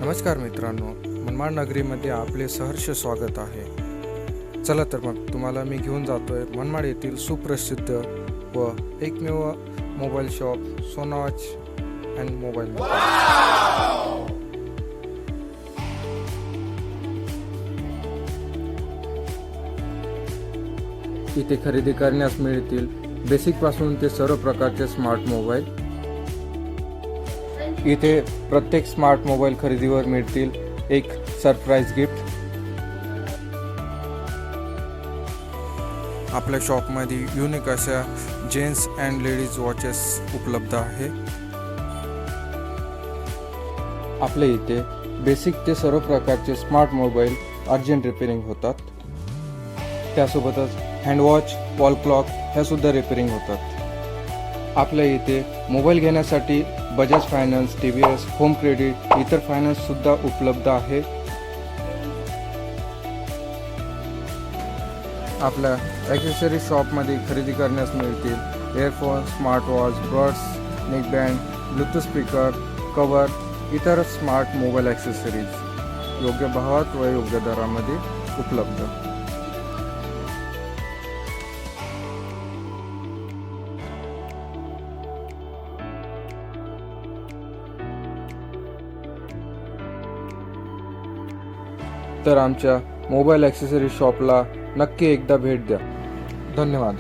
नमस्कार मित्रांनो, मनमाड नगरीमध्ये आपले सहर्ष स्वागत आहे. चला तर मग तुम्हाला मी घेऊन जातोय मनमाड येथील सुप्रसिद्ध व एकमेव मोबाईल शॉप सोनाच अँड मोबाईल. इथे खरेदी करण्यास मिळतील बेसिक पासून ते सर्व प्रकारचे स्मार्ट मोबाईल. इथे प्रत्येक स्मार्ट मोबाईल खरेदीवर मिळतील एक सरप्राईज गिफ्ट. आपल्या शॉपमध्ये युनिक अशा जेंट्स अँड लेडीज वॉचेस उपलब्ध आहे. आपल्या इथे बेसिक ते सर्व प्रकारचे स्मार्ट मोबाईल अर्जंट रिपेअरिंग होतात. त्यासोबतच हँडवॉच, वॉल क्लॉक ह्या सुद्धा रिपेअरिंग होतात. आपल्या इथे मोबाईल घेण्यासाठी Bajaj finance, TVS, home credit इतर फायनान्स सुद्धा उपलब्ध आहे. आपल्या ॲक्सेसरी शॉपमध्ये खरेदी करण्यास मिळतील earphone, smartwatch, buds, neckband, Bluetooth speaker, cover इतर स्मार्ट मोबाईल ॲक्सेसरीज योग्य भावात व योग्य दरामध्ये उपलब्ध. तर आमच्या मोबाईल ॲक्सेसरी शॉपला नक्की एकदा भेट द्या. धन्यवाद.